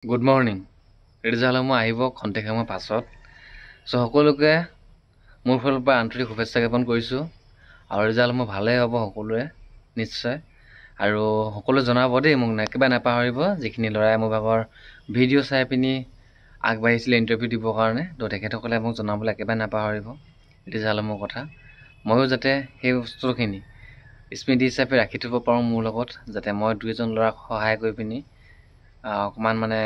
Good morning. ৰিজাল্টসমূহ আহিব খন্তেক সময়ৰ পাছত। সকলোকে মোৰ ফালৰ পৰা আন্তৰিক শুভেচ্ছা জ্ঞাপন কৰিছোঁ। আৰু ৰিজাল্টসমূহ ভালেই হ'ব সকলোৰে নিশ্চয়। আৰু সকলোৱে জনাব দেই মোক একেবাৰে নাপাহৰিব, যিখিনি ল'ৰাই মোৰ ভাগৰ ভিডিঅ' চাই পিনি আগবাঢ়িছিলে ইণ্টাৰভিউ দিবৰ কাৰণে, তো তেখেতসকলে মোক জনাবলৈ একেবাৰে নাপাহৰিব ৰিজাল্টসমূহৰ কথা। ময়ো যাতে সেই বস্তুখিনি স্মৃতি হিচাপে ৰাখি থ'ব পাৰোঁ মোৰ লগত, যাতে মই দুই এজন ল'ৰাক সহায় কৰি পিনি অকণমান মানে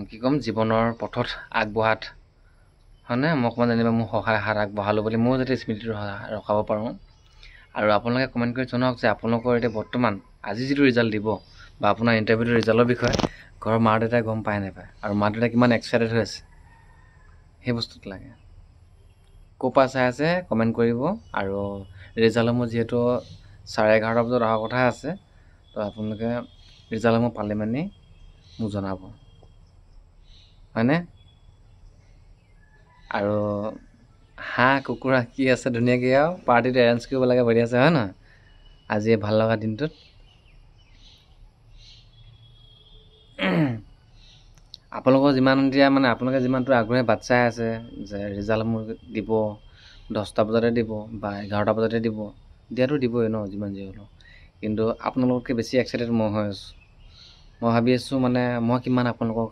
কি ক'ম, জীৱনৰ পথত আগবঢ়াত হয়নে, মই অকণমান যেনিবা মোৰ সহায় হাত আগবঢ়ালোঁ বুলি ময়ো যাতে স্মৃতিটো ৰখাব পাৰোঁ। আৰু আপোনালোকে কমেণ্ট কৰি জনাওক যে আপোনালোকৰ এতিয়া বৰ্তমান আজি যিটো ৰিজাল্ট দিব বা আপোনাৰ ইণ্টাৰভিউটোৰ ৰিজাল্টৰ বিষয়ে ঘৰৰ মা দেউতাই গম পায় নাপায়, আৰু মা দেউতাই কিমান এক্সাইটেড হৈ আছে সেই বস্তুটো লাগে। ক'ৰ পৰা চাই আছে কমেণ্ট কৰিব। আৰু ৰিজাল্টসমূহ যিহেতু 11:30 বজাত অহাৰ কথা আছে, তো আপোনালোকে ৰিজাল্টসমূহ পালে মানে মোক জনাব হয়নে। আৰু হাঁহ কুকুৰা কি আছে ধুনীয়াকৈ আৰু পাৰ্টিটো এৰেঞ্জ কৰিব লাগে বহি আছে হয় নহয়, আজি ভাল লগা দিনটোত। আপোনালোকৰ যিমান এতিয়া মানে আপোনালোকে যিমানটো আগ্ৰহে বাট চাই আছে যে ৰিজাল্টসমূহ দিব 10টা বজাতে দিব বা 11টা বজাতে দিব, দিয়াটো দিবই ন যিমান যি হ'লেও, কিন্তু আপোনালোকতকৈ বেছি এক্সাইটেড মই হৈ আছোঁ। মই ভাবি আছোঁ মানে মই কিমান আপোনালোকক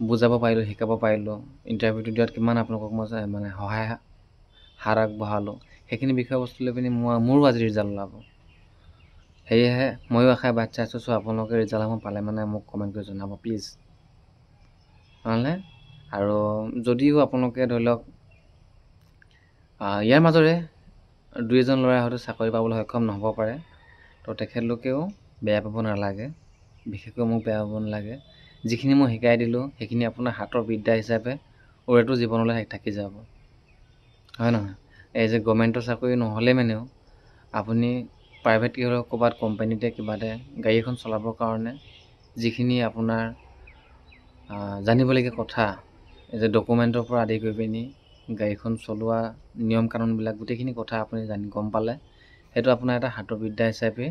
বুজাব পাৰিলোঁ, শিকাব পাৰিলোঁ, ইণ্টাৰভিউটো দিয়াত কিমান আপোনালোকক মই মানে সহায় হাত আগবঢ়ালোঁ, সেইখিনি বিষয়বস্তু লৈ পিনি মোৰো আজি ৰিজাল্ট ওলাব। সেয়েহে ময়ো আশাই বাট চাই আছোঁ। আপোনালোকে ৰিজাল্টসমূহ পালে মানে মোক কমেণ্ট কৰি জনাব প্লিজ নহ'লে। আৰু যদিও আপোনালোকে ধৰি লওক ইয়াৰ মাজৰে দুই এজন ল'ৰাই হয়তো চাকৰি পাবলৈ সক্ষম নহ'ব পাৰে, তো তেখেতলোকেও বেয়া পাব নালাগে, বিশেষকৈ মোক বেয়া পাব নালাগে। যিখিনি মই শিকাই দিলোঁ সেইখিনি আপোনাৰ হাতৰ বিদ্যা হিচাপে ওৰেটো জীৱনলৈ থাকি যাব হয় নহয়। এই যে গভৰ্ণমেণ্টৰ চাকৰি নহ'লে মানেও আপুনি প্ৰাইভেটকৈ হ'লেও ক'ৰবাত কোম্পানীতে কিবাতে গাড়ী এখন চলাবৰ কাৰণে যিখিনি আপোনাৰ জানিবলগীয়া কথা, এই যে ডকুমেণ্টৰ পৰা আদি কৰি পিনি গাড়ীখন চলোৱা নিয়ম কানুনবিলাক গোটেইখিনি কথা আপুনি গম পালে, সেইটো আপোনাৰ এটা হাতৰ বিদ্যা হিচাপে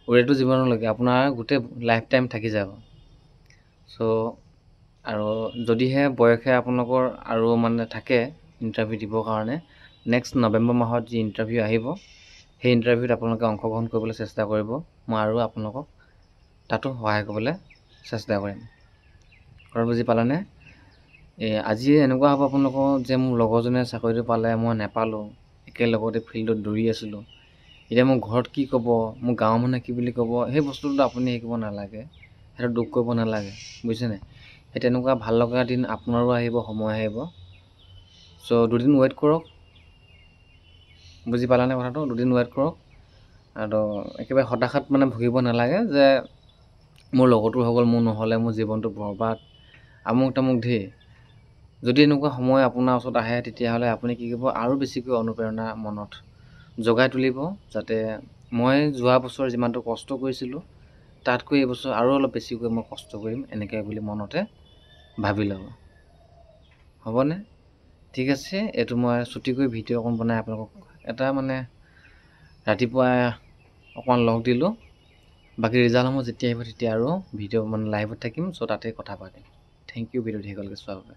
ওৰেটো জীৱনলৈকে আপোনাৰ গোটেই লাইফ টাইম থাকি যাব। চ' আৰু যদিহে বয়সে আপোনালোকৰ আৰু মানে থাকে ইণ্টাৰভিউ দিবৰ কাৰণে, নেক্সট নৱেম্বৰ মাহত যি ইণ্টাৰভিউ আহিব সেই ইণ্টাৰভিউত আপোনালোকে অংশগ্ৰহণ কৰিবলৈ চেষ্টা কৰিব। মই আৰু আপোনালোকক তাতো সহায় কৰিবলৈ চেষ্টা কৰিম। ঘৰত বুজি পালেনে? আজি এনেকুৱা হ'ব আপোনালোকৰ যে মোৰ লগৰজনে চাকৰিটো পালে, মই নাপালোঁ, একেলগতে ফিল্ডত দৌৰি আছিলোঁ, এতিয়া মোৰ ঘৰত কি ক'ব, মোৰ গাঁৱৰ মানুহে কি বুলি ক'ব, সেই বস্তুটো আপুনি শিকিব নালাগে, সেইটো দুখ কৰিব নালাগে বুজিছেনে। সেই তেনেকুৱা ভাল লগা দিন আপোনাৰো আহিব, সময় আহিব। চ' দুদিন ৱেইট কৰক, বুজি পালানে কথাটো, দুদিন ৱেইট কৰক। আৰু একেবাৰে হতাশাত মানে ভুগিব নালাগে যে মোৰ লগতো হৈ গ'ল, মোৰ নহ'লে, মোৰ জীৱনটো বৰবাদ, আমুক তামুক ধেৰ। যদি এনেকুৱা সময় আপোনাৰ ওচৰত আহে তেতিয়াহ'লে আপুনি কি কৰিব, আৰু বেছিকৈ অনুপ্ৰেৰণা মনত জগাই তুলিব, যাতে মই যোৱা বছৰ যিমানটো কষ্ট কৰিছিলোঁ তাতকৈ এইবছৰ আৰু অলপ বেছিকৈ মই কষ্ট কৰিম, এনেকৈ বুলি মনতে ভাবি ল'ব হ'বনে। ঠিক আছে, এইটো মই ছুটিকৈ ভিডিঅ' অকণ বনাই আপোনালোকক এটা মানে ৰাতিপুৱা অকণমান লগ দিলোঁ। বাকী ৰিজাল্টসমূহ যেতিয়া আহিব তেতিয়া আৰু ভিডিঅ' মানে লাইভত থাকিম, চ' তাতে কথা পাতিম। থেংক ইউ ভিডিঅ'টো দীঘলকৈ চোৱাৰ বাবে।